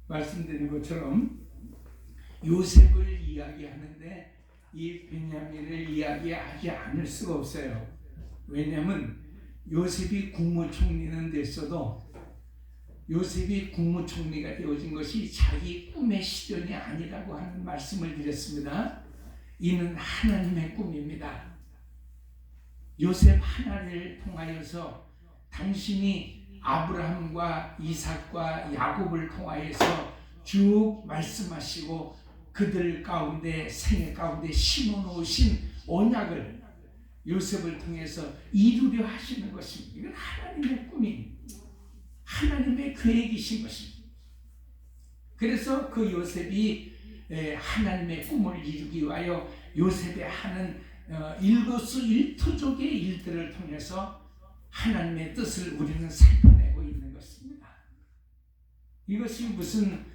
말씀드린 것처럼 요셉을 이야기하는데 이 베냐민을 이야기하지 않을 수가 없어요. 왜냐하면 요셉이 국무총리는 됐어도 요셉이 국무총리가 되어진 것이 자기 꿈의 실현이 아니라고 하는 말씀을 드렸습니다. 이는 하나님의 꿈입니다. 요셉 하나를 통하여서 당신이 아브라함과 이삭과 야곱을 통하여서 쭉 말씀하시고 그들 가운데 생애 가운데 심어놓으신 언약을 요셉을 통해서 이루려 하시는 것입니다. 이건 하나님의 꿈입니다. 하나님의 계획이신 것입니다. 그래서 그 요셉이 하나님의 꿈을 이루기 위하여 요셉이 하는 일거수일투족의 일들을 통해서 하나님의 뜻을 우리는 살펴내고 있는 것입니다. 이것이 무슨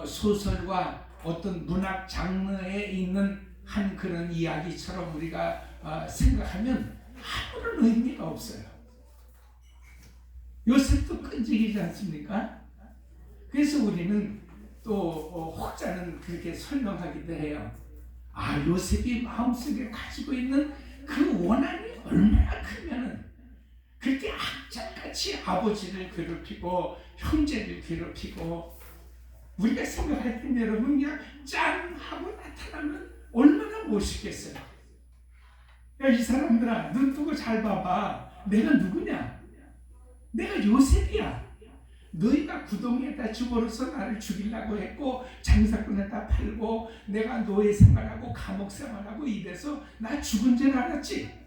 소설과 어떤 문학 장르에 있는 한 그런 이야기처럼 우리가 생각하면 아무런 의미가 없어요. 요셉도 끈질기지 않습니까? 그래서 우리는 또 혹자는 그렇게 설명하기도 해요. 요셉이 마음속에 가지고 있는 그 원한이 얼마나 크면은 그렇게 악착같이 아버지를 괴롭히고 형제를 괴롭히고, 우리가 생각할 때 여러분 그냥 짠 하고 나타나면 얼마나 멋있겠어요. 야, 이 사람들아, 눈 뜨고 잘 봐봐. 내가 누구냐? 내가 요셉이야. 너희가 구덩이에다 집어넣어서 나를 죽이려고 했고 장사꾼에다 팔고 내가 노예 생활하고 감옥 생활하고 이래서 나 죽은 줄 알았지?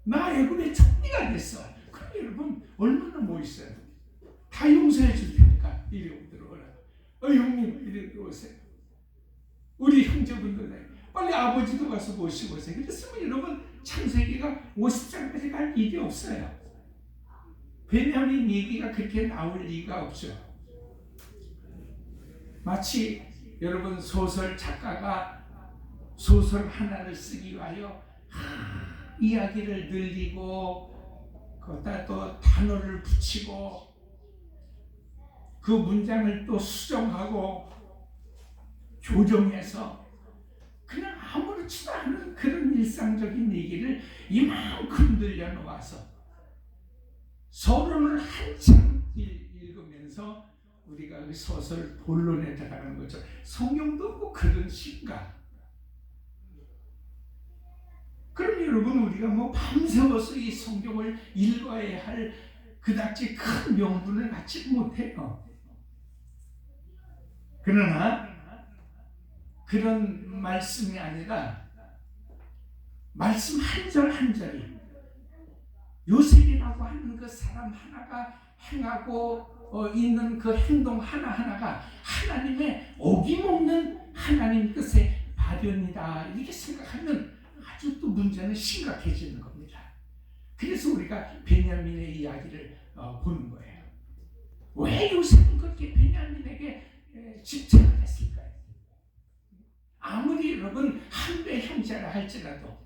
나 애굽의 총리가 됐어. 그럼 여러분 얼마나 멋있어요. 다 용서해 줄 테니까 이리 들어오라. 형님 이리 들어오세요. 우리 형제분들 빨리 아버지도 가서 모시고 오세요. 그랬으면 여러분 창세기가 50장까지 갈 일이 없어요. 베냐민 얘기가 그렇게 나올 리가 없죠. 마치 여러분 소설 작가가 소설 하나를 쓰기 위하여 이야기를 늘리고 거기다 또 단어를 붙이고 그 문장을 또 수정하고 조정해서 그냥 아무렇지도 않은 그런 일상적인 얘기를 이만큼 늘려놓아서 서론을 한참 읽으면서 우리가 그 소설 본론에 들어가는 거죠. 성경도 뭐 그런 식인가? 그럼 여러분 우리가 뭐 밤새워서 이 성경을 읽어야 할 그다지 큰 명분을 갖지 못해요. 그러나 그런 말씀이 아니라 말씀 한 절 한 절이 요셉이라고 하는 그 사람 하나가 행하고 있는 그 행동 하나하나가 하나님의 어김없는 하나님 뜻의 발현이다 이렇게 생각하면 아주 또 문제는 심각해지는 겁니다. 그래서 우리가 베냐민의 이야기를 보는 거예요. 왜 요셉은 그렇게 베냐민에게 집착을 했을까요? 아무리 여러분 한배 형제라 할지라도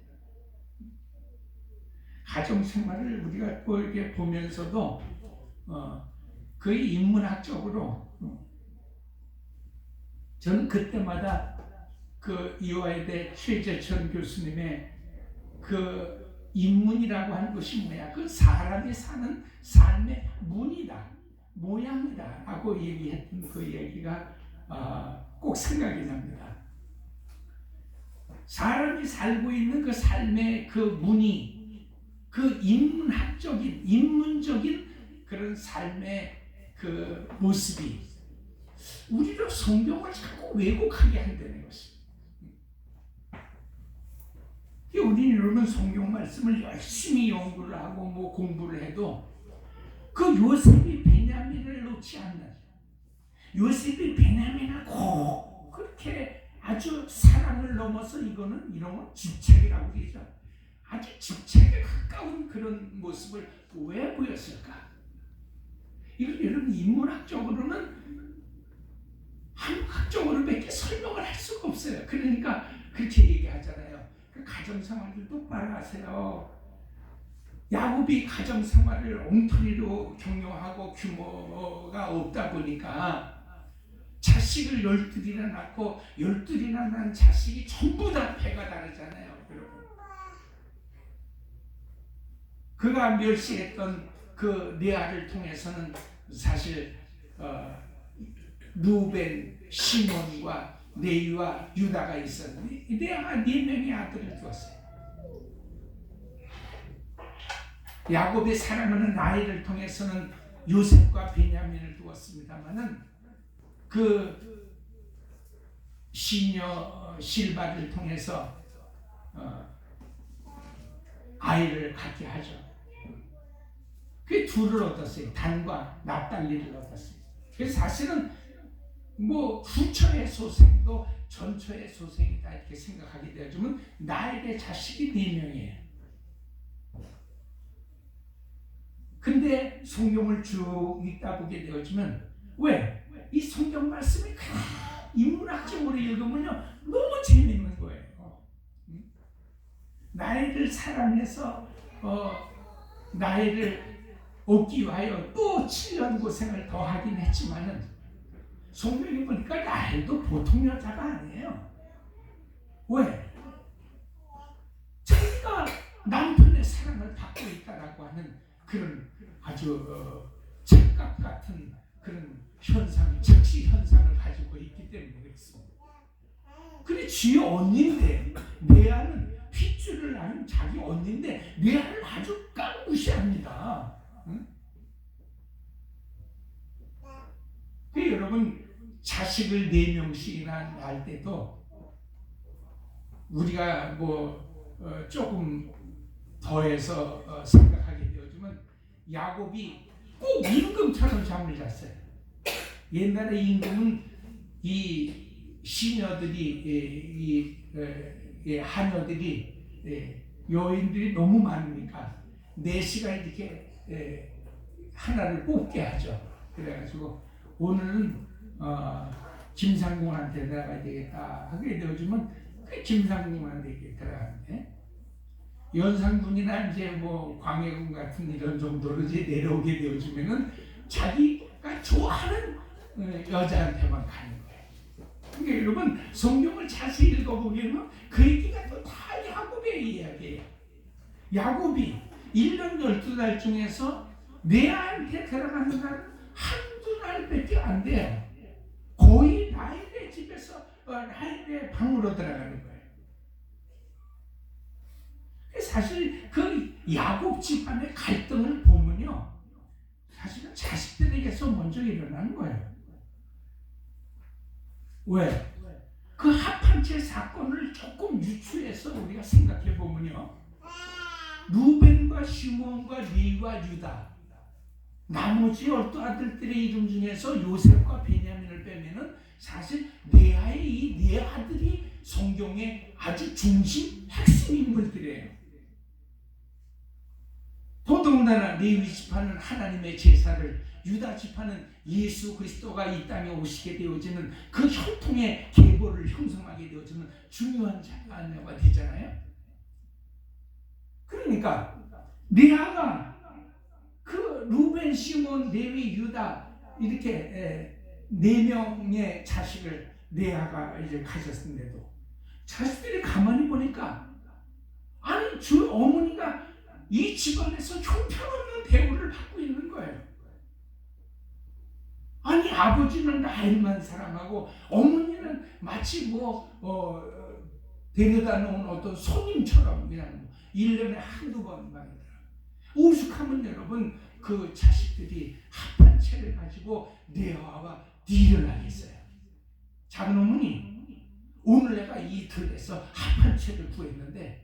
가정생활을 우리가 또 이렇게 보면서도 거의 인문학적으로 저는 그때마다 그 이화여대 최재천 교수님의 그 인문이라고 하는 것이 뭐야? 그 사람이 사는 삶의 문이다, 모양이다 라고 얘기했던 그 얘기가 꼭 생각이 납니다. 사람이 살고 있는 그 삶의 그 문이 그 인문적인 그런 삶의 그 모습이 우리로 성경을 자꾸 왜곡하게 한다는 것입니다. 우리는 이러면 성경 말씀을 열심히 연구를 하고 뭐 공부를 해도 그 요셉이 베냐민을 놓지 않는, 요셉이 베냐민을 꼭 그렇게 아주 사랑을 넘어서 이런 건 집착이라고 그러죠. 아주 집착에 가까운 그런 모습을 왜 보였을까? 이걸 여러분 인문학적으로는 한국학적으로 몇 개 설명을 할 수가 없어요. 그러니까 그렇게 얘기하잖아요. 그 가정생활을 똑바로 하세요. 야곱이 가정생활을 엉터리로 경영하고 규모가 없다 보니까 자식을 12이나 낳고 12이나 낳은 자식이 전부 다 배가 다르잖아요, 여러분. 그가 멸시했던 그 레아를 통해서는 사실 루벤, 시몬과 레위와 유다가 있었는데 레아가 4명의 아들을 두었어요. 야곱의 사랑하는 라헬을 통해서는 요셉과 베냐민을 두었습니다마는 그 시녀 실바를 통해서 아이를 갖게 하죠. 그 둘을 얻었어요. 단과 납달리를 얻었어요. 그래서 사실은 뭐 후처의 소생도 전처의 소생이다 이렇게 생각하게 되어지면 나에게 자식이 4명이에요. 근데 성경을 쭉 읽다 보게 되어지면 왜? 이 성경 말씀이 인문학적으로 읽으면요 너무 재미있는 거예요. 나이를 사랑해서 나이를 얻기 위하여 또 7년 고생을 더 하긴 했지만은 성경에 보니까 라헬도 보통 여자가 아니에요. 왜? 자기가 남편의 사랑을 받고 있다라고 하는 그런 아주 착각 같은 그런 현상, 즉시 현상을 가지고 있기 때문에 그렇습니다. 근데 쥐 언니인데 레아는 핏줄을 아는 자기 언니인데 레아를 아주 깡무시합니다. 응? 여러분 자식을 4명씩이나 낳을 때도 우리가 뭐 조금 더해서 생각하게 되어지면 야곱이 꼭 임금처럼 잠을 잤어요. 옛날에 임금은 이 시녀들이 하녀들이 여인들이 너무 많으니까 4시간 이렇게 하나를 뽑게 하죠. 그래가지고 오늘은 김상궁한테 들어가야 되겠다 하게 되어지면 그 김상궁한테 이렇게 들어가는데 연산군이나 이제 뭐 광해군 같은 이런 정도로 이제 내려오게 되어지면은 자기가 좋아하는 여자한테만 가는 거예요. 그러니까 여러분 성경을 자세히 읽어보면 그 얘기가 또 다 야곱의 이야기예요. 야곱이 1년 12달 중에서 레아한테 들어가는 날은 한두 달밖에 안 돼요. 거의 라헬의 집에서 라헬의 방으로 들어가는 거예요. 사실 그 야곱 집안의 갈등을 보면요, 사실은 자식들에게서 먼저 일어나는 거예요. 왜? 그 합한채 사건을 조금 유추해서 우리가 생각해 보면요, 루벤과 시몬과 레위와 유다, 나머지 12아들들의 이름 중에서 요셉과 베냐민을 빼면은 사실 레아의 이 4아들이 성경의 아주 중심 핵심 인물들이에요. 더더군다나 레위 지파는 하나님의 제사를, 유다 지파는 예수 그리스도가 이 땅에 오시게 되어지는 그 혈통의 계보를 형성하게 되어지는 중요한 자녀가 되잖아요. 그러니까 레아가 그 루벤, 시몬, 레위, 유다 이렇게 4명의 자식을 레아가 이제 가졌는데도 자식들이 가만히 보니까 아니 주 어머니가 이 집안에서 형편없는 대우를 받고 있는 거예요. 아니 아버지는 라헬만 사랑하고 어머니는 마치 데려다 놓은 어떤 손님처럼 그냥 1년에 한두 번만. 오죽하면 여러분 그 자식들이 합한 채를 가지고 레아와 딜을 하겠어요. 작은 어머니 오늘 내가 이 들에서 합한 채를 구했는데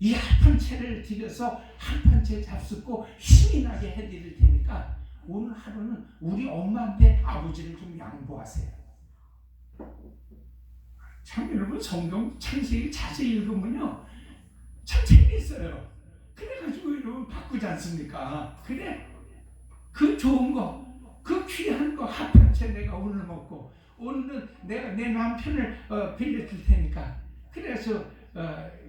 이 합한 채를 들여서 합한 채 잡숫고 힘이 나게 해드릴 테니까 오늘 하루는 우리 엄마한테 아버지를 좀 양보하세요. 참 여러분 성경 창세기 자세히 읽으면요 참 재미있어요. 그래가지고 여러분 바꾸지 않습니까? 그래 그 좋은 거, 그 귀한 거 합한 채 내가 오늘 먹고 오늘은 내가 내 남편을 빌려줄 테니까 그래서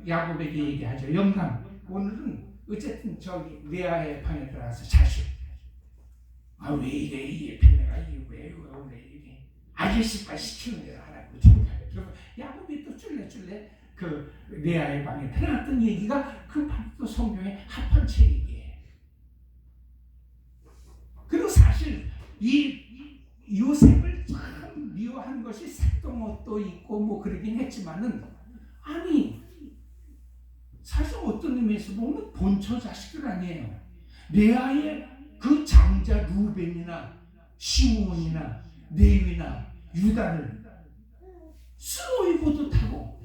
야곱에게 얘기하죠. 영감 오늘은 어쨌든 저기 레아의 방에 들어가서 자시오. 아 왜 이래 이 편애가 왜 오늘 이래? 아 아저씨가 시키는 대로 하라고 준비하래. 그러면 야곱이 또 쫄래쫄래 그 레아의 방에 들어갔던 얘기가 그 바로 성경에 합판체 얘기예요. 그리고 사실 이 요셉을 참 미워한 것이 색동옷도 있고 뭐 그러긴 했지만은, 아니 사실 어떤 의미에서 보면 본처 자식들 아니에요. 레아의 그 장자 루벤이나 시므온이나 레위나 유다를 스노이보드 타고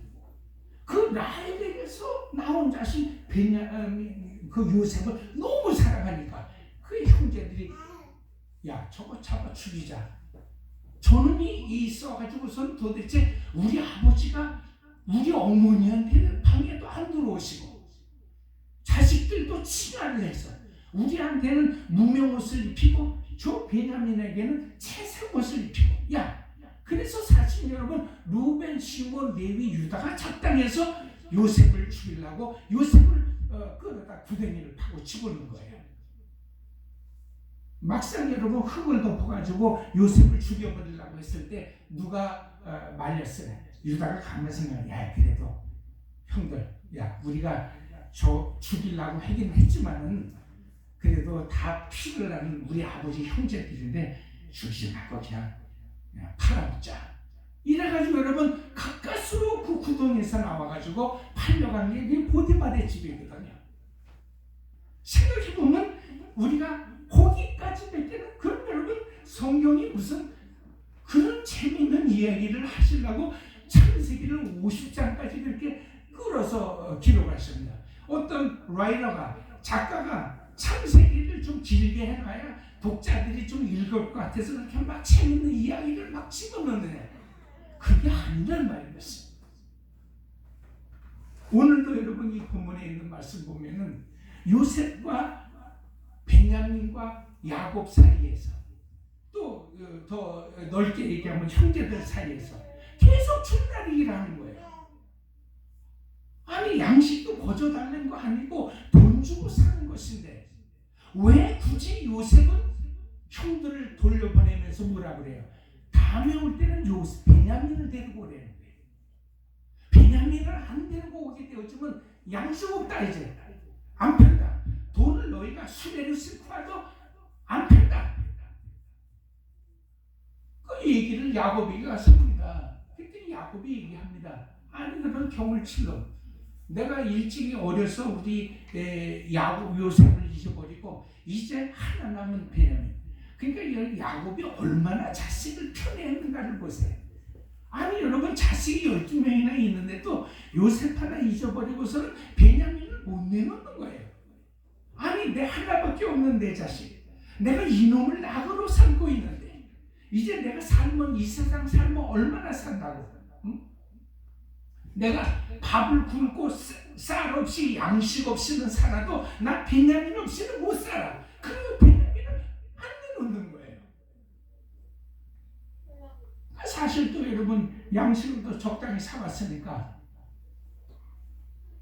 그 라헬에게서 나온 자식 베냐민 그 요셉을 너무 사랑하니까 그 형제들이 야 저거 잡아 죽이자. 저놈이 있어가지고선 도대체 우리 아버지가 우리 어머니한테는 방에도 안 들어오시고 자식들도 친화를 해서 우리한테는 무명옷을 입히고 저 베냐민에게는 채색 옷을 입히고, 야 그래서 사실 여러분 루벤, 시몬, 레위, 유다가 작당해서 요셉을 죽이려고 요셉을 끌어다 구덩이를 파고 집어넣은 거예요. 막상 여러분 흙을 덮어가지고 요셉을 죽여버리려고 했을 때 누가 말렸어요? 유다가 가면 생각해. 야 그래도 형들, 야 우리가 저 죽이려고 하긴 했지만은 그래도 다 피를 나는 우리 아버지 형제들인데 죽이지 말고 그냥 팔아먹자. 이래가지고 여러분 가까스로 그 구덩이에서 나와가지고 팔려간 게 보디발의 집이거든요. 생각해보면 우리가 거기까지 될 때는, 그럼 여러분 성경이 무슨 그런 재미있는 이야기를 하시려고 창세기를 50장까지 그렇게 끌어서 기록하십니다. 어떤 라이터가, 작가가 창세기를 좀 길게 해놔야 독자들이 좀 읽을 것 같아서 그렇게 막 재밌는 이야기를 막 집어넣는데 그게 아니란 말이었어요. 오늘도 여러분 이 본문에 있는 말씀 보면은 요셉과 베냐민과 야곱 사이에서 또 더 넓게 얘기하면 형제들 사이에서 계속 줄다리기를 하는 거예요. 아니 양식도 거저달라는 거 아니고 돈 주고 사는 것인데 왜 굳이 요셉은 형들을 돌려보내면서 뭐라 그래요? 다음에 올 때는 베냐민을 데리고 오라는 거예요. 베냐민을 안 데리고 오게 되어지면 양식 없다, 이제 안 편다. 돈을 너희가 수레로 싣고 와도 안 편다. 그 얘기를 야곱이가 씁니다. 그때 야곱이 얘기합니다. 아니 그런 경을칠러 내가 일찍이 어려서 우리 야곱 요셉을 잊어버리고 이제 하나 남은 베냐민. 그러니까 야곱이 얼마나 자식을 편애했는가를 보세요. 아니 여러분 자식이 12명이나 있는데도 요셉 하나 잊어버리고서는 베냐민을 못 내놓는 거예요. 아니 내 하나밖에 없는 내 자식, 내가 이놈을 낙으로 삼고 있는데 이제 내가 살면 이 세상 살면 얼마나 산다고? 응? 내가 밥을 굶고 쌀 없이 양식 없이는 살아도 나 베냐민 없이는 못 살아. 그리고 베냐민을 안 내놓는 거예요. 사실 또 여러분 양식을 또 적당히 사왔으니까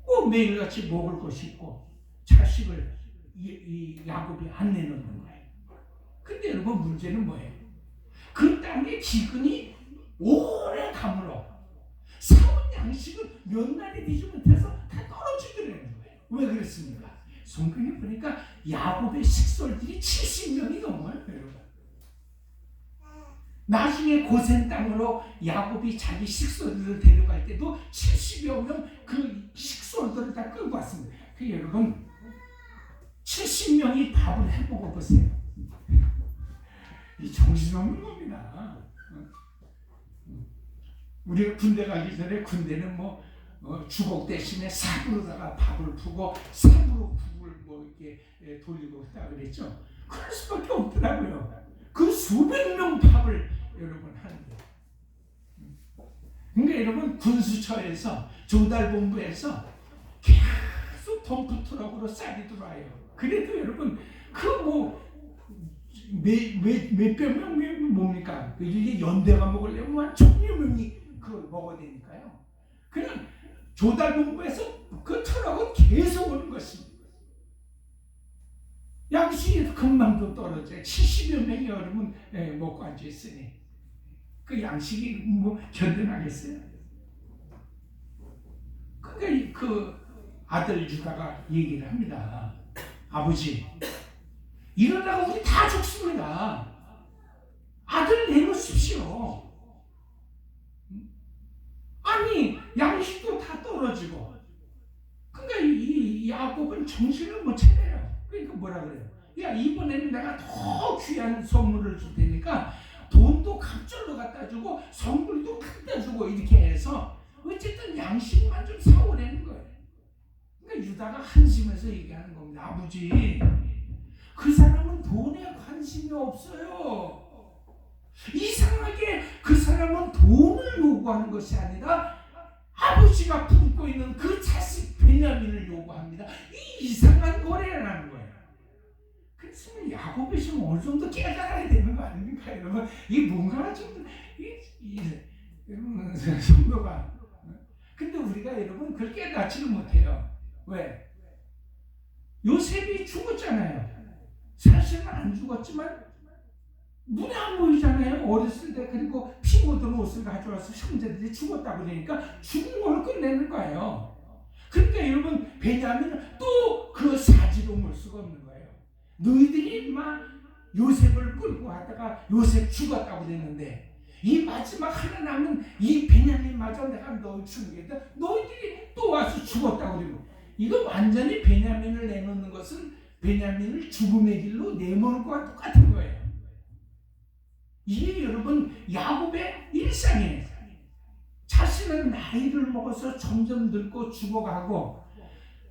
꼭 매일같이 먹을 것이 있고 자식을 이 야곱이 안 내놓는 거예요. 근데 여러분 문제는 뭐예요? 그 땅에 기근이 오래 가물어 사온 양식을 몇 날이 되지 못해서 다 떨어지더라는 거예요. 왜 그랬습니까? 성경에 보니까 야곱의 식솔들이 70명이 넘어요, 여러분. 나중에 고센 땅으로 야곱이 자기 식솔들을 데려갈 때도 70여 명 그 식솔들을 다 끌고 왔습니다. 그 여러분 70명이 밥을 해먹어 보세요. 이 정신없는 겁니다. 우리가 군대 가기 전에 군대는 주걱 대신에 삽으로다가 밥을 푸고 삽으로 국을 이렇게 돌리고 했다 그랬죠. 그럴 수밖에 없더라고요. 그 수백 명 밥을 여러분 하는데. 그러니까 여러분 군수처에서 조달본부에서 계속 덤프트럭으로 쌀이 들어와요. 그래도 여러분 몇백 명 뭡니까? 이게 연대가 먹으려면 한 1000여 명이 그걸 먹어야 되니까요. 그냥 조달본부에서 그 트럭은 계속 오는 것입니다. 양식이 금방도 떨어져요. 70여 명이 여러분 먹고 앉아있으니. 그 양식이 뭐 견뎌나겠어요? 그러니까 그 아들 유다가 얘기를 합니다. 아버지, 이러다가 우리 다 죽습니다. 아들 내놓으십시오. 아니, 양식도 다 떨어지고. 그러니까 이 야곱은 정신을 못 차려요. 그러니까 뭐라 그래요? 야, 이번에는 내가 더 귀한 선물을 줄 테니까 돈도 갑절로 갖다 주고 성물도 갖다 주고 이렇게 해서 어쨌든 양식만 좀 사오라는 거예요. 그러니까 유다가 한심해서 얘기하는 겁니다. 아버지, 그 사람은 돈에 관심이 없어요. 이상하게 그 사람은 돈을 요구하는 것이 아니라 아버지가 품고 있는 그 자식 베냐민을 요구합니다. 이 이상한 거래라는 거예요. 그래서 야곱이 좀 어느 정도 깨달아야 되는 거 아닙니까, 여러분? 이게 뭔가 좀 여러분 성도가. 근데 우리가 여러분 그걸 깨닫지를 못해요. 왜? 요셉이 죽었잖아요. 사실은 안 죽었지만 눈에 안 보이잖아요. 어렸을 때. 그리고 피 묻은 옷을 가져와서 형제들이 죽었다고 그러니까 죽은 걸 끝내는 거예요. 그러니까 여러분 베냐민은 또 그 사지로 물 수가 없는 거예요. 너희들이 막 요셉을 끌고 왔다가 요셉 죽었다고 그랬는데 이 마지막 하나 남은 이 베냐민마저 내가 널 죽이겠다. 너희들이 또 와서 죽었다고 그러고, 이거 완전히 베냐민을 내놓는 것은 베냐민을 죽음의 길로 내모는 것과 똑같은 거예요. 이게 여러분 야곱의 일상이에요. 자신은 나이를 먹어서 점점 늙고 죽어가고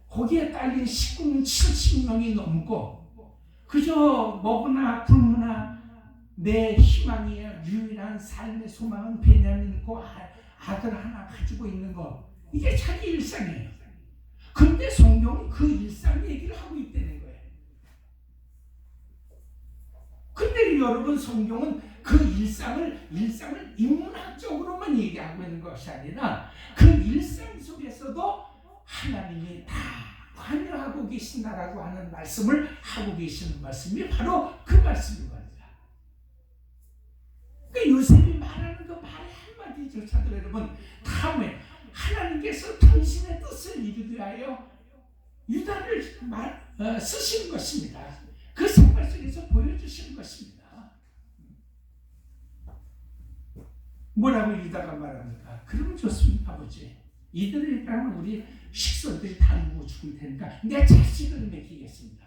거기에 딸린 식구는 70명이 넘고 그저 먹으나 굶으나 내 희망이에요. 유일한 삶의 소망은 베냐민이고 아들 하나 가지고 있는 거. 이게 자기 일상이에요. 근데 성경은 그 일상 얘기를 하고 있다는 거예요. 근데 여러분 성경은 그 일상을 인문학적으로만 얘기하고 있는 것이 아니라 그 일상 속에서도 하나님이 다 관여하고 계신다라고 하는 말씀을 하고 계시는 말씀이 바로 그 말씀인 겁니다. 그러니까 요셉이 말하는 그 말 한마디조차도 여러분 다 왜 하나님께서 당신의 뜻을 이루기 위하여 유다를 쓰신 것입니다. 그 생활 속에서 보여주시는 것입니다. 뭐라고 유다가 말합니까? 그러면 좋습니다, 아버지. 이들을 일단 우리 식솔들이 다 누고 죽을 테니까 내 자식을 먹이겠습니다.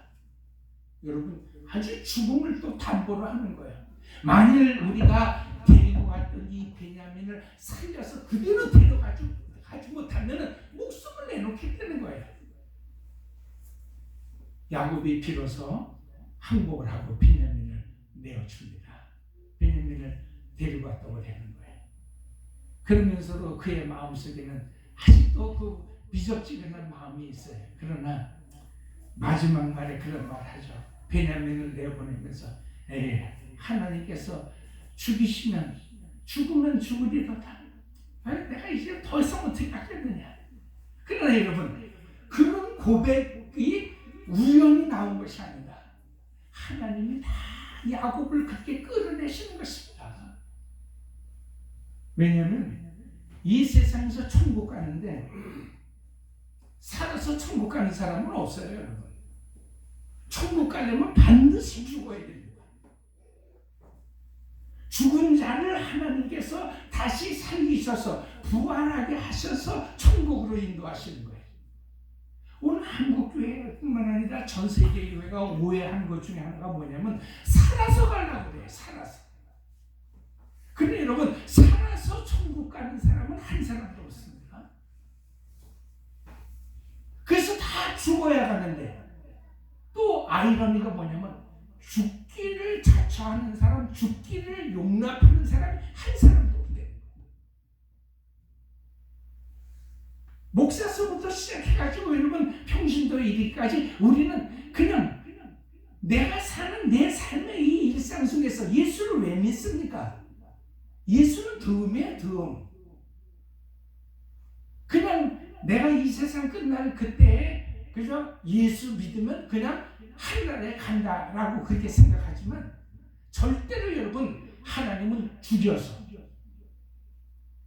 여러분 아주 죽음을 또 담보로 하는 거예요. 만일 우리가 데리고 갔던 이 베냐민을 살려서 그대로 데려가지 못하면 목숨을 내놓겠다는 거예요. 야곱이 비로소 항복을 하고 베냐민을 내어줍니다. 베냐민을 데리고 왔다고 되는 거예요. 그러면서도 그의 마음속에는 아직도 그 미적지근한 마음이 있어요. 그러나 마지막 말에 그런 말 하죠. 베냐민을 내보내면서 하나님께서 죽이시면 죽으면 죽으리로다. 내가 이제 더 이상 어떻게 하겠느냐. 그러나 여러분 그런 고백이 우연히 나온 것이 아니라 하나님이 다 야곱을 그렇게 끌어내시는 것입니다. 왜냐하면 이 세상에서 천국 가는데 살아서 천국 가는 사람은 없어요, 여러분. 천국 가려면 반드시 죽어야 됩니다. 죽은 자를 하나님께서 다시 살리셔서 부활하게 하셔서 천국으로 인도하시는 거예요. 오늘 한국교회뿐만 아니라 전 세계 교회가 오해한 것 중에 하나가 뭐냐면 살아서 가려고 그래요. 살아서. 근데 여러분 살아서 천국 가는 사람은 한 사람도 없습니다. 그래서 다 죽어야 가는데 또 아이러니가 뭐냐면 죽기를 자처하는 사람, 죽기를 용납하는 사람이 한 사람도 없대요. 목사서부터 시작해가지고 여러분 평신도 이르기까지 우리는 그냥 내가 사는 내 삶의 이 일상 속에서 예수를 왜 믿습니까? 예수는 덤이에요, 덤. 그냥 내가 이 세상 끝날 그때 그죠? 예수 믿으면 그냥 하늘나라에 간다라고 그렇게 생각하지만 절대로 여러분 하나님은 죽여서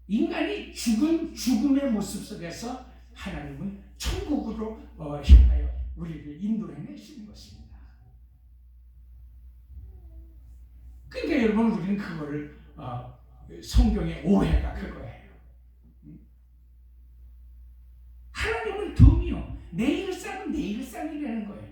인간이 죽음의 모습 속에서 하나님은 천국으로 향하여 우리를 인도해 내시는 것입니다. 그러니까 여러분, 우리는 그거를 성경의 오해가 그거예요. 하나님은 덤이요, 내 일상은 내 일상이라는 거예요.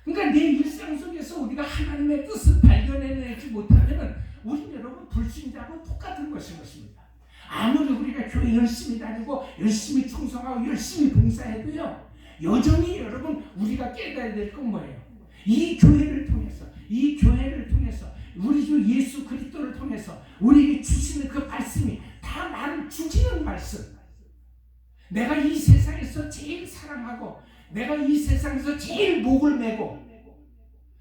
그러니까 내 일상 속에서 우리가 하나님의 뜻을 발견해내지 못하면 우리는 여러분 불신자하고 똑같은 것입니다. 아무리 우리가 교회 열심히 다니고 열심히 충성하고 열심히 봉사해도요, 여전히 여러분 우리가 깨달아야 될 건 뭐예요? 이 교회를 통해서 우리 주 예수 그리스도를 통해서 우리에게 주시는 그 말씀이 다 나를 죽이는 말씀, 내가 이 세상에서 제일 사랑하고 내가 이 세상에서 제일 목을 메고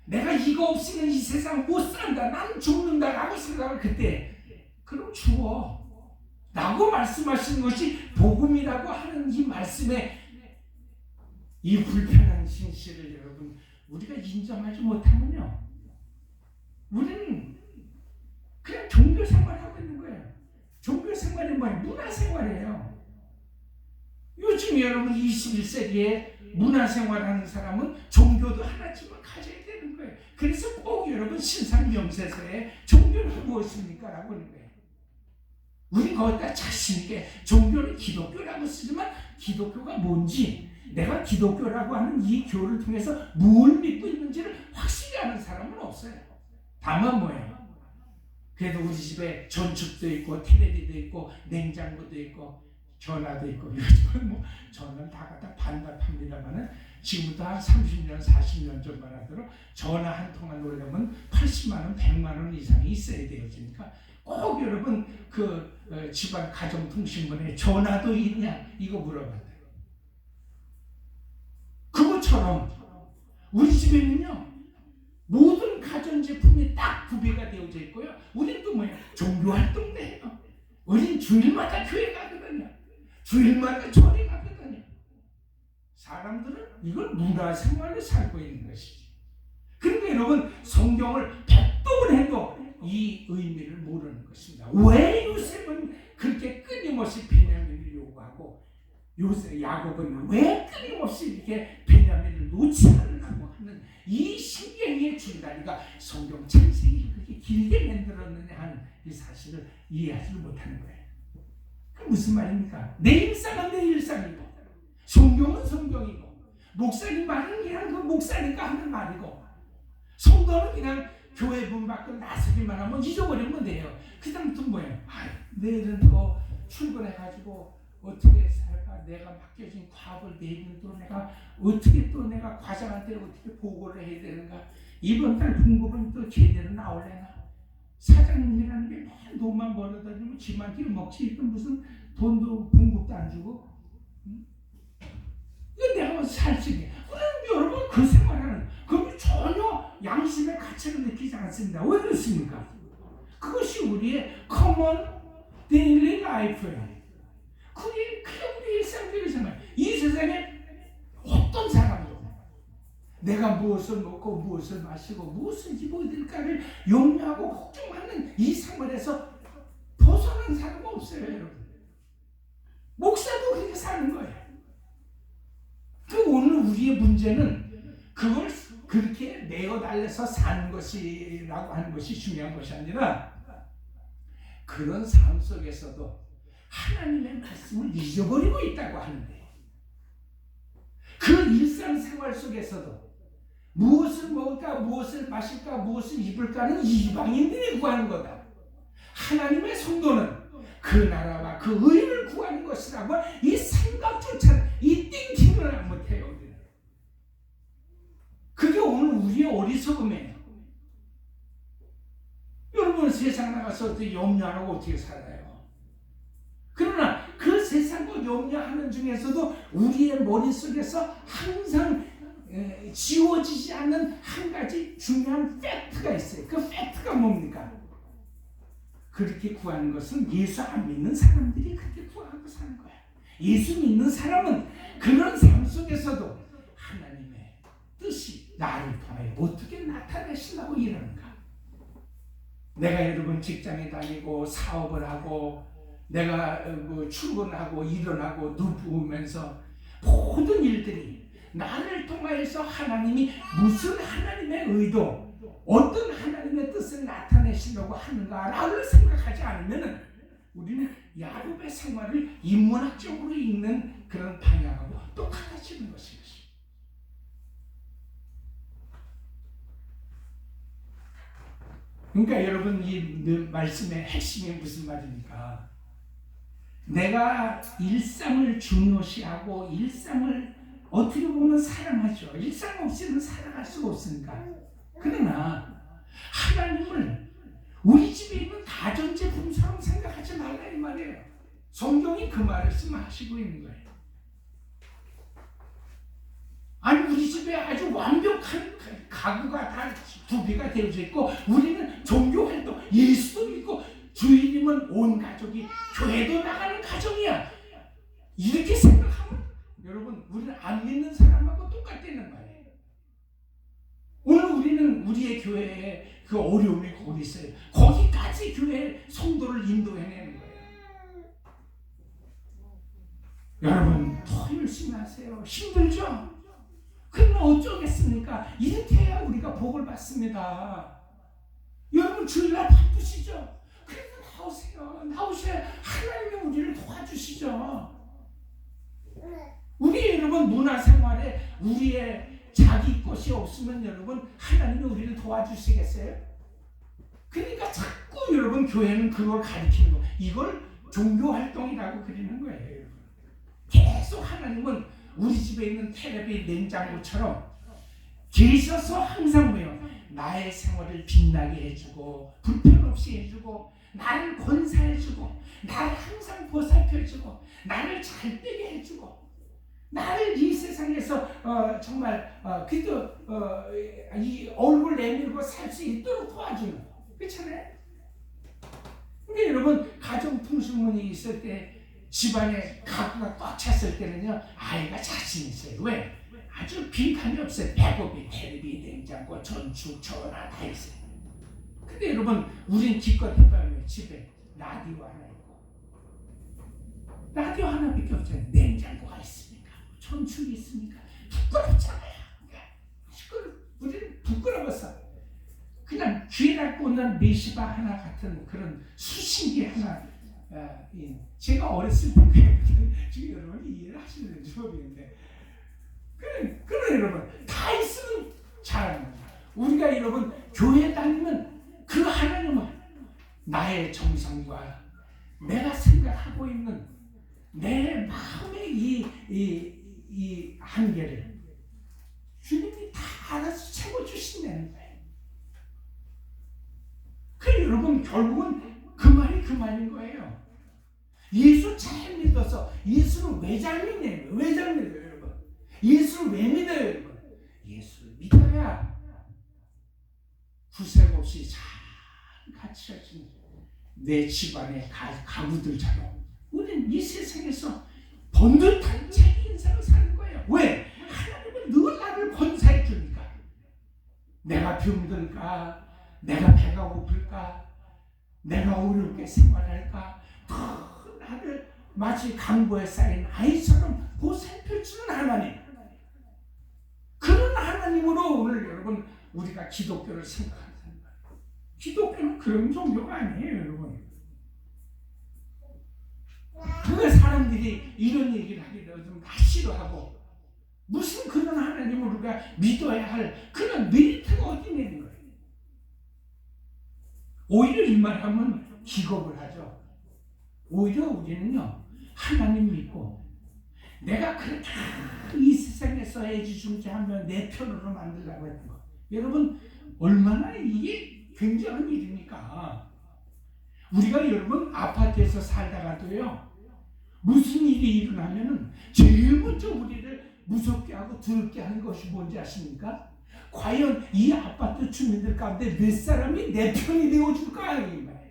내가 이거 없이는 이 세상 못 산다, 나는 죽는다 라고 생각을 그때 그럼 죽어 라고 말씀하시는 것이 복음이라고 하는 이 말씀에 이 불편한 진실을 여러분 우리가 인정하지 못하면요, 우리는 그냥 종교 생활하고 있는 거예요. 종교 생활이 뭐예요? 문화 생활이에요. 요즘 여러분 21세기에 문화 생활하는 사람은 종교도 하나쯤은 가져야 되는 거예요. 그래서 꼭 여러분 신상 명세서에 종교는 무엇입니까? 라고 하는 거예요. 우리 거기다 자신있게 종교는 기독교라고 쓰지만 기독교가 뭔지, 내가 기독교라고 하는 이 교를 통해서 뭘 믿고 있는지를 확실히 아는 사람은 없어요. 다만 뭐예요? 그래도 우리 집에 전축도 있고 텔레비도 있고 냉장고도 있고 전화도 있고, 요즘은 뭐 전화는 다 갖다 반납합니다만은 지금부터 한 30년 40년 전만 하도록 전화 한 통을 놓으려면 80만 원 100만 원 이상이 있어야 되어지니까 꼭 여러분 그 집안 가정통신문에 전화도 있냐 이거 물어봐요. 그것처럼 우리 집에는요 모든 가전제품이 딱 구비가 되어져 있고요, 우린 또 뭐야? 종교활동도 해요. 우린 주일마다 교회 가거든요. 주일마다 절에 가거든요. 사람들은 이걸 문화생활을 살고 있는 것이지. 그런데 여러분 성경을 백독을 해도 이 의미를 모르는 것입니다. 왜 요셉은 그렇게 끊임없이 베냐민을 요구하고 야곱은 왜 끊임없이 이렇게 베냐민을 놓지 않으려고 하는 이 신경의 줄다리가 성경 창세기 그렇게 길게 만들었느냐 하는 이 사실을 이해하지 못하는 거예요. 그 무슨 말입니까? 내 일상은 내 일상이고 성경은 성경이고 목사님 말은 그냥 그 목사니까 하는 말이고 성도는 그냥 교회 문 밖으로 나서기만 하면 잊어버리면 돼요. 그 다음부터 뭐예요? 내일은 또 출근해가지고 어떻게 살까? 내가 맡겨진 과업을 내일은 또 내가 어떻게 또 내가 과장한테 어떻게 보고를 해야 되는가? 이번 달 봉급은 또 제대로 나올래나? 사장님이라는 게 맨 돈만 벌어다니면 지만 길 먹지, 무슨 돈도 봉급도 안 주고, 이거 내가 살 수 있게. 여러분 그 생활하는 그럼 전혀 양심의 가치를 느끼지 않습니다. 왜 그렇습니까? 그것이 우리의 common daily life예요. 그게 우리 일상적인 생활. 이 세상에 어떤 사람도 내가 무엇을 먹고 무엇을 마시고 무엇을 입어야 될까를 염려하고 걱정하는 이 생활에서 벗어난 사람은 없어요, 여러분. 목사도 그렇게 사는 거예요. 그 오늘 우리의 문제는 그걸 그렇게 내어 달래서 사는 것이라고 하는 것이 중요한 것이 아니라 그런 삶 속에서도 하나님의 말씀을 잊어버리고 있다고 하는데, 그 일상생활 속에서도 무엇을 먹을까, 무엇을 마실까, 무엇을 입을까는 이방인들이 구하는 거다. 하나님의 성도는 그 나라와 그 의를 구하는 것이라고 이 생각조차 이 띵킹을 못해요. 우리는. 그게 오늘 우리의 어리석음이에요. 여러분 세상 나가서 어떻게 염려하고 어떻게 살아요? 그러나 그 세상과 염려하는 중에서도 우리의 머릿속에서 항상 지워지지 않는 한 가지 중요한 팩트가 있어요. 그 팩트가 뭡니까? 그렇게 구하는 것은 예수 안 믿는 사람들이 그렇게 구하고 사는 거야. 예수 믿는 사람은 그런 삶 속에서도 하나님의 뜻이 나를 통해 어떻게 나타내시려고 이러는가. 내가 여러분 직장에 다니고 사업을 하고 내가 뭐 출근하고 일어나고 누우면서 모든 일들이 나를 통하여서 하나님이 무슨 하나님의 의도, 어떤 하나님의 뜻을 나타내시려고 하는가를 생각하지 않으면 우리는 야곱의 생활을 인문학적으로 읽는 그런 방향하고 똑같아지는 것입니다. 그러니까 여러분, 이 말씀의 핵심이 무슨 말입니까? 내가 일상을 중요시하고 일상을 어떻게 보면 사랑하죠. 일상 없이는 살아갈 수가 없으니까. 그러나 하나님을 우리 집에 있는 가전제품처럼 생각하지 말라 이 말이에요. 성경이 그 말씀하시고 있는 거예요. 아니, 우리 집에 아주 완벽한 가구가 다 구비가 되어져 있고 우리는 종교활동, 예수도 믿고 주인님은 온 가족이 교회도 나가는 가정이야. 이렇게 생각하면 여러분, 우리는 안 믿는 사람하고 똑같다는 말이에요. 오늘 우리는 우리의 교회에 그 어려움이 거기 있어요. 거기까지 교회 성도를 인도해내는 거예요. 여러분, 더 열심히 하세요. 힘들죠? 그러면 어쩌겠습니까? 이렇게 해야 우리가 복을 받습니다. 여러분, 주일날 바쁘시죠? 그래도 나오세요. 나오셔야 하나님이 우리를 도와주시죠. 우리 여러분 문화생활에 우리의 자기 것이 없으면 여러분 하나님이 우리를 도와주시겠어요? 그러니까 자꾸 여러분 교회는 그걸 가리키는 거, 이걸 종교활동이라고 그리는 거예요. 여러분. 계속 하나님은 우리 집에 있는 텔레비 냉장고처럼 계셔서 항상 뭐예요? 나의 생활을 빛나게 해주고 불편 없이 해주고 나를 권사해주고 나를 항상 보살펴주고 나를 잘 되게 해주고 나를 이 세상에서 정말 그래도 이 얼굴 내밀고 살 수 있도록 도와주는, 그렇잖아요? 그러니까 여러분, 가정통신문이 있을 때 집안에 가구가 꽉 찼을 때는요, 아이가 자신 있어요. 왜? 아주 빈칸이 없어요. 배고비, 텔레비, 냉장고, 전축, 전화 다 있어요. 근데 여러분, 우린 기껏 해봐요. 집에 라디오 하나 있고 라디오 하나밖에 없잖아요. 냉장고가 있습니까? 전축이 있습니까? 부끄럽잖아요. 우리는 부끄러워서 그냥 귀에다 꽂는 메시바 하나 같은 그런 수신기 하나. 제가 어렸을 때 지금 여러분이 이해를 하시는지 모르겠는데, 그래 여러분, 다 있으면 잘하는 거죠. 우리가 여러분 교회 다니면 그 하나님은 나의 정성과 내가 생각하고 있는 내 마음의 이 한계를 주님이 다 알아서 채워주신다는 거예요. 그래 여러분, 결국은 그 말인 거예요. 예수 잘 믿어서, 예수는 왜 잘 믿냐고요? 왜 잘 믿어요, 여러분? 예수를 왜 믿어요, 여러분? 예수를 믿어야 구색 없이 잘 같이 하시는 내 집안의 가구들처럼 우리는 이 세상에서 번듯한 자기 인생을 사는 거예요. 왜? 하나님은 늘 나를 권사해 주니까. 내가 병들까? 내가 배가 고플까? 내가 어렵게 생활할까? 더 나를 마치 강보에 쌓인 아이처럼 보살펴주는 하나님. 그런 하나님으로 오늘 여러분 우리가 기독교를 생각하는 거예요. 기독교는 그런 종교가 아니에요, 여러분. 그 사람들이 이런 얘기를 하기를 좀 다 싫어하고, 무슨 그런 하나님을 우리가 믿어야 할 그런 메리트가 어디 있는 거예요. 오히려 이 말하면 기겁을 하죠. 오히려 우리는요, 하나님 믿고 내가 그렇게 이 세상에서 애지중지하면 내 편으로 만들려고 했던 거, 여러분 얼마나 이게 굉장한 일입니까? 우리가 여러분 아파트에서 살다가도요, 무슨 일이 일어나면은 제일 먼저 우리를 무섭게 하고 두렵게 하는 것이 뭔지 아십니까? 과연 이 아파트 주민들 가운데 몇 사람이 내 편이 되어줄까? 이 말이에요.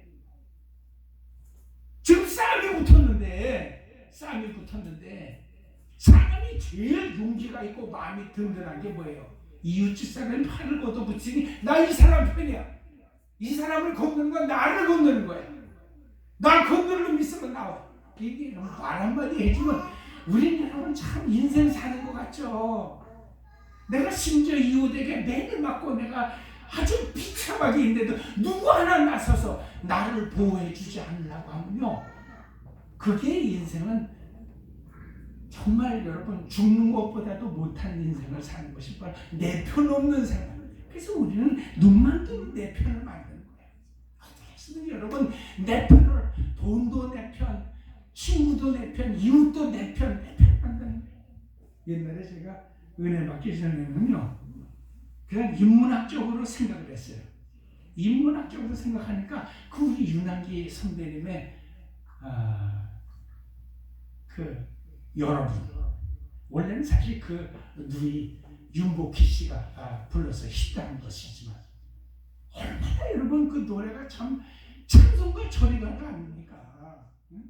지금 싸움이 붙었는데 사람이 제일 용기가 있고 마음이 든든한 게 뭐예요? 이웃집 사람이 팔을 걷어붙이니 나 이 사람 편이야. 이 사람을 건드는 건 나를 건드는 거야. 날 건드는 놈 있으면 나와. 이게 말 한마디 해주면 우리는 여러분 참 인생 사는 것 같죠. 내가 심지어 이웃에게 매를 맞고 내가 아주 비참하게 있는데도 누구 하나 나서서 나를 보호해 주지 않으려고 하면요, 그게 인생은 정말 여러분 죽는 것보다도 못한 인생을 사는 것이 바로 내 편 없는 생활. 그래서 우리는 눈만 뜨면 내 편을 만드는 거예요. 어떻게 여러분 내 편을, 돈도 내 편, 친구도 내 편, 이웃도 내 편 만드는 거예요. 옛날에 제가 은혜 받기 전에는요, 그냥 인문학적으로 생각을 했어요. 인문학적으로 생각하니까 그 우리 윤한기 선배님의 그 여러분, 원래는 사실 그 누이 윤복희 씨가 불러서 히트한 것이지만 얼마나 여러분 그 노래가 참 찬송과 절이가 아닙니까? 응?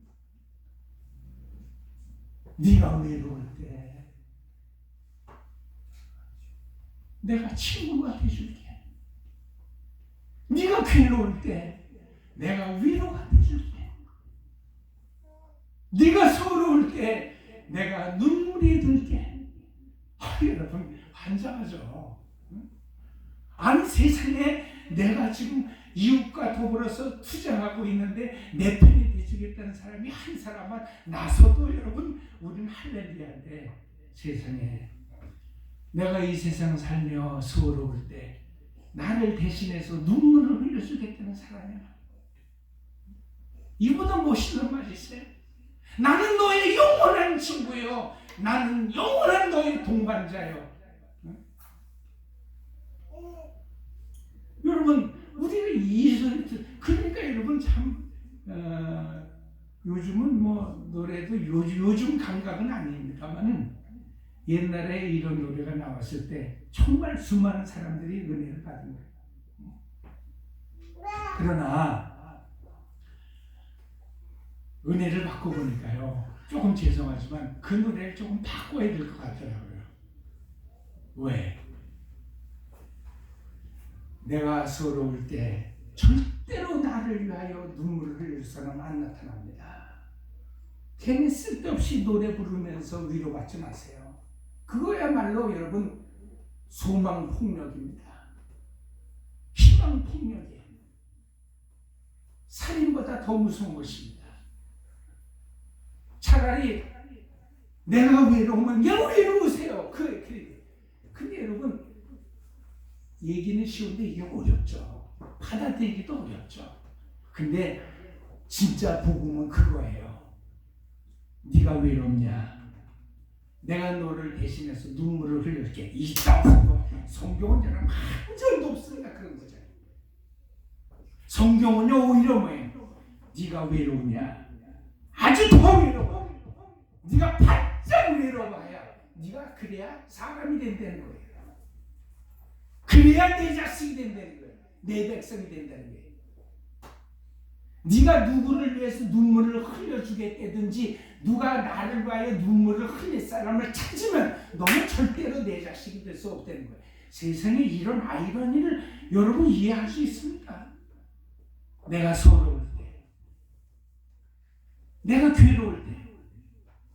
네가 외로울 때 내가 친구가 돼줄게. 네가 괴로울 때 내가 위로가 돼줄게. 네가 서러울 때 내가 눈물이 들게. 여러분 환장하죠. 아니 세상에 내가 지금 이웃과 더불어서 투쟁하고 있는데 내 편이 돼주겠다는 사람이 한 사람만 나서도 여러분 우리는 할렐루야인데, 세상에 내가 이 세상 살며 서러울 때 나를 대신해서 눈물을 흘려주겠다는 사람이 이보다 멋있는 말이 있어요? 나는 너의 영원한 친구요, 나는 영원한 너의 동반자요. 응? 여러분 우리가 이 소리 그러니까 여러분 참 요즘은 뭐 노래도 요즘 감각은 아닙니다만 옛날에 이런 노래가 나왔을 때 정말 수많은 사람들이 은혜를 받은 거예요. 그러나 은혜를 받고 보니까요, 조금 죄송하지만 그 노래를 조금 바꿔야 될 것 같더라고요. 왜? 내가 서러울 때 절대로 나를 위하여 눈물을 흘릴 사람 안 나타납니다. 괜히 쓸데없이 노래 부르면서 위로받지 마세요. 그거야말로 여러분 소망폭력입니다. 희망폭력이에요. 살인보다 더 무서운 것입니다. 차라리 내가 외로우면 외로우세요. 근데 여러분 얘기는 쉬운데 이게 어렵죠. 받아들이기도 어렵죠. 근데 진짜 복음은 그거예요. 네가 외롭냐? 내가 너를 대신해서 눈물을 흘릴게. 있다고. 성경은 저는 한 절도 없으니까 그런 거죠. 성경은요 오히려 뭐예요? 네가 외로우냐? 아주 더 외로워. 네가 바짝 외로워야 네가 그래야 사람이 된다는 거예요. 그래야 내 자식이 된다는 거예요. 내 백성이 된다는 거예요. 네가 누구를 위해서 눈물을 흘려주겠다든지 누가 나를 위하여 눈물을 흘릴 사람을 찾으면 너는 절대로 내 자식이 될 수 없다는 거예요. 세상에 이런 아이러니를 여러분 이해할 수 있습니까? 내가 서러울 때, 내가 괴로울 때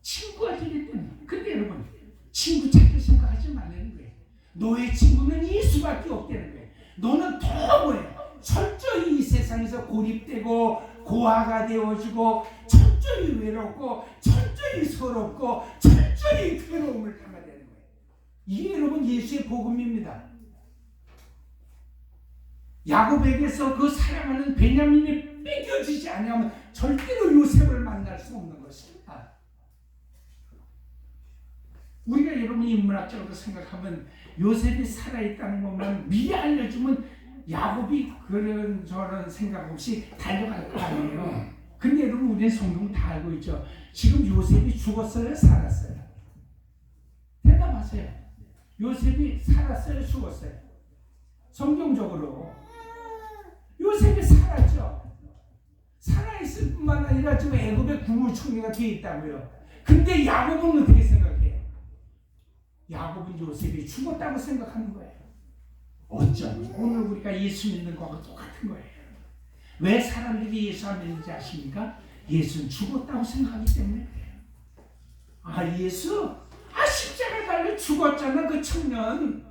친구가 되겠다는. 근데 여러분 친구 찾을 생각하지 말라는 거예요. 너의 친구는 예수밖에 없다는 거예요. 너는 더 뭐예요? 철저히 이 세상에서 고립되고 고아가 되어지고 철저히 외롭고 철저히 서럽고 철저히 괴로움을 당하게 되는 거예요. 이게 여러분 예수의 복음입니다. 야곱에게서 그 사랑하는 베냐민이 뺏겨지지 않으면 절대로 요셉을 만날 수 없는 것입니다. 우리가 여러분 인문학적으로 생각하면 요셉이 살아있다는 것만 미리 알려주면 야곱이 그런 저런 생각 없이 달려갈 거 아니에요. 근데 여러분 우리는 성경 다 알고 있죠. 지금 요셉이 죽었어요? 살았어요? 대답하세요. 요셉이 살았어요? 죽었어요? 성경적으로 요셉이 살았죠. 살아있을 뿐만 아니라 지금 애굽의 국무총리가 되어 있다고요. 근데 야곱은 어떻게 생각해요? 야곱은 요셉이 죽었다고 생각하는 거예요. 어쩜 오늘 우리가 예수 믿는 거하고 똑같은 거예요. 왜 사람들이 예수 안 믿는지 아십니까? 예수는 죽었다고 생각하기 때문에 그래요. 예수 십자가에 달려 죽었잖아. 그 청년.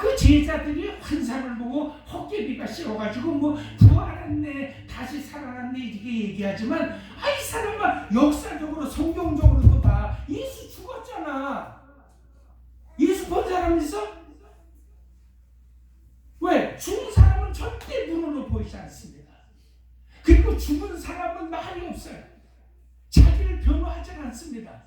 그 제자들이 환상을 보고 헛개비가 씌워가지고 뭐 부활했네, 다시 살아났네 이렇게 얘기하지만 이 사람은 역사적으로 성경적으로도 봐. 예수 죽었잖아. 예수 본 사람 있어? 왜? 죽은 사람은 절대 눈으로 보이지 않습니다. 그리고 죽은 사람은 말이 없어요. 자기를 변호하지 않습니다.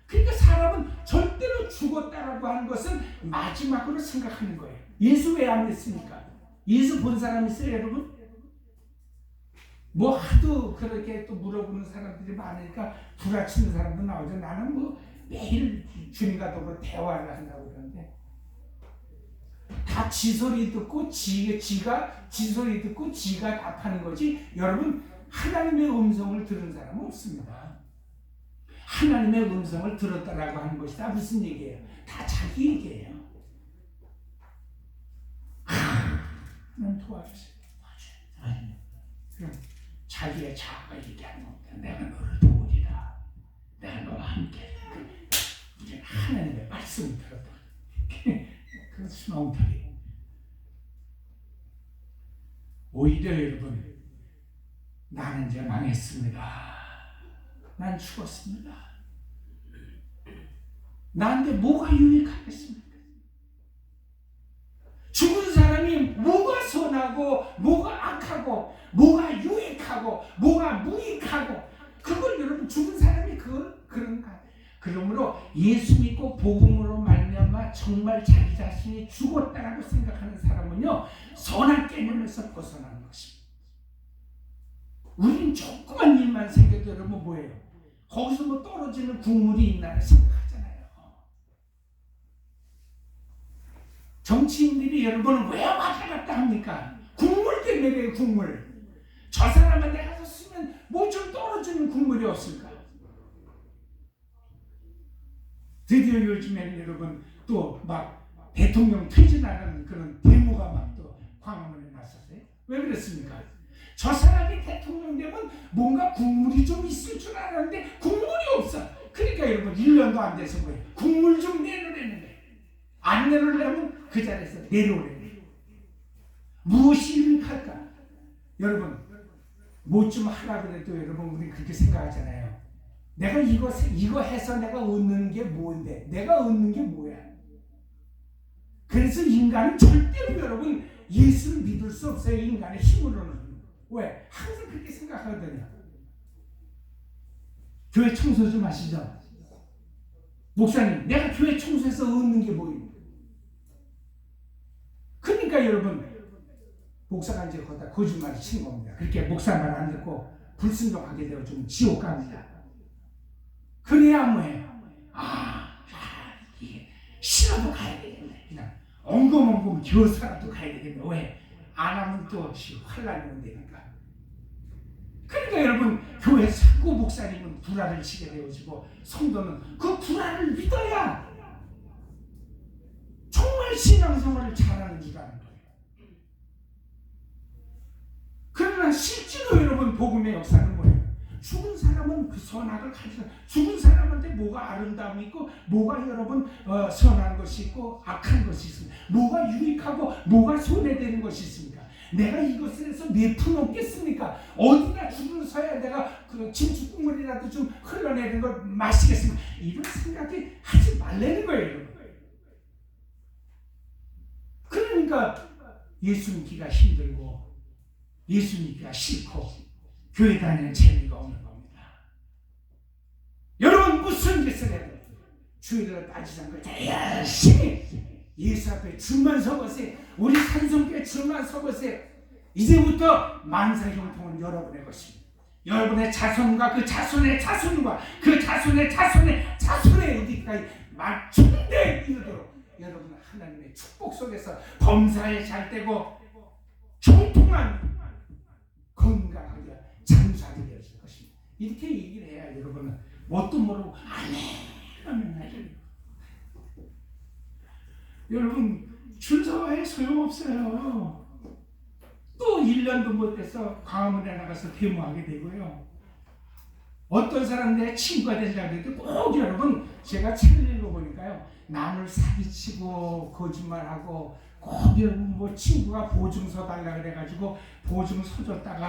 그러니까 사람은 절대로 죽었다라고 하는 것은 마지막으로 생각하는 거예요. 예수 왜 안 믿습니까? 예수 본 사람 있어요, 여러분? 뭐 하도 그렇게 또 물어보는 사람들이 많으니까 부라치는 사람도 나오죠. 나는 뭐 매일 주님과 더불어 대화를 한다고 그러는데 다 지소리 듣고 지가 지소리 듣고 지가 답하는 거지. 여러분, 하나님의 음성을 들은 사람은 없습니다. 하나님의 음성을 들었다라고 하는 것이 다 무슨 얘기예요? 다 자기 얘기예요. 하나님 도와주세요. 그럼 자기의 자아가 얘기하는 겁니다. 내가 너를 도우리라. 내가 너와 함께. 이제 하나님의 말씀을 들었다. 그것은 엉터리. 오히려 여러분, 나는 이제 망했습니다. 난 죽었습니다. 나한테 뭐가 유익하겠습니까? 죽은 사람이 뭐가 선하고 뭐가 악하고 뭐가 유익하고 뭐가 무익하고 그걸 여러분 죽은 사람이 그런가? 그러므로 예수 믿고 복음으로 말미암아 정말 자기 자신이 죽었다라고 생각하는 사람은요, 선한 개념에서 벗어나는 것입니다. 우린 조그만 일만 생겨도 여러분 뭐예요? 거기서 뭐 떨어지는 국물이 있나 생각하잖아요. 정치인들이 여러분은 왜 왔다 갔다 합니까? 국물 때문에 그래요, 국물. 저 사람한테 가서 쓰면 뭐 좀 떨어지는 국물이 없을까? 드디어 요즘에는 여러분 또 막 대통령 퇴진하는 그런 데모가 막 또 광화문에 났었어요. 왜 그랬습니까? 저 사람이 대통령 되면 뭔가 국물이 좀 있을 줄 알았는데 국물이 없어. 그러니까 여러분 1년도 안 돼서 뭐예요? 국물 좀 내놓으라는 거예요. 안 내놓으려면 그 자리에서 내려오라는 거예요. 무엇이 유익할까? 여러분 뭐 좀 하라 그래도 여러분 우리 그렇게 생각하잖아요. 내가 이거 해서 내가 얻는 게 뭔데? 내가 얻는 게 뭐야? 그래서 인간은 절대로 여러분 예수를 믿을 수 없어요. 인간의 힘으로는. 왜? 항상 그렇게 생각하거든요. 교회 청소 좀 하시죠. 목사님, 내가 교회 청소해서 얻는 게 뭐예요? 그러니까 여러분, 목사가 이제 거기다 거짓말을 치는 겁니다. 그렇게 목사 말 안 듣고 불순종하게 되어 좀 지옥 갑니다. 그래야 뭐예요? 이게 싫어도 가야 되겠네. 그냥 엉금엉금 교사라도 가야 되겠네. 왜? 안 하면 또 환란이 온다니까. 그러니까 여러분 교회 자꾸 목사님은 불화를 치게 되어지고 성도는 그 불화를 믿어야 정말 신앙생활을 잘하는 줄 아는 거예요. 그러나 실제로 여러분 복음의 역사는 뭐예요? 죽은 사람은 그 선악을 가지고 죽은 사람한테 뭐가 아름다움이 있고 뭐가 여러분 선한 것이 있고 악한 것이 있습니다. 뭐가 유익하고 뭐가 손해되는 것이 있습니까? 내가 이것을 해서 몇 푼 얻겠습니까? 어디나 줄을 서야 내가 그 진축국물이라도 좀 흘러내는 걸 마시겠습니까? 이런 생각이 하지 말라는 거예요. 그러니까 예수 믿기가 힘들고 예수 믿기가 싫고 교회 다니는 재미가 없는 겁니다. 여러분 무슨 짓을 해도 주일을 따지지 않고 열심히 예수 앞에 줄만 서보세요. 우리 산성교회 줄만 서보세요. 이제부터 만사형통은 여러분의 것입니다. 여러분의 자손과 그 자손의 자손과 그 자손의 자손의 자손의 어디까지 맞춤돼 이르도록 여러분은 하나님의 축복 속에서 범사에 잘 되고 형통한 건강하게 장수하게 되었을 것입니다. 이렇게 얘기를 해야 여러분은 뭣도 모르고 아멘 하죠. 여러분 줄 서봐야 소용없어요. 또 1년도 못 돼서 광화문에 나가서 데모하게 되고요. 어떤 사람 내 친구가 되려고 해도 꼭 여러분 제가 책을 읽어보니까요. 남을 사기치고 거짓말하고 꼭 여러분 뭐 친구가 보증서 달라 그래가지고 보증서 줬다가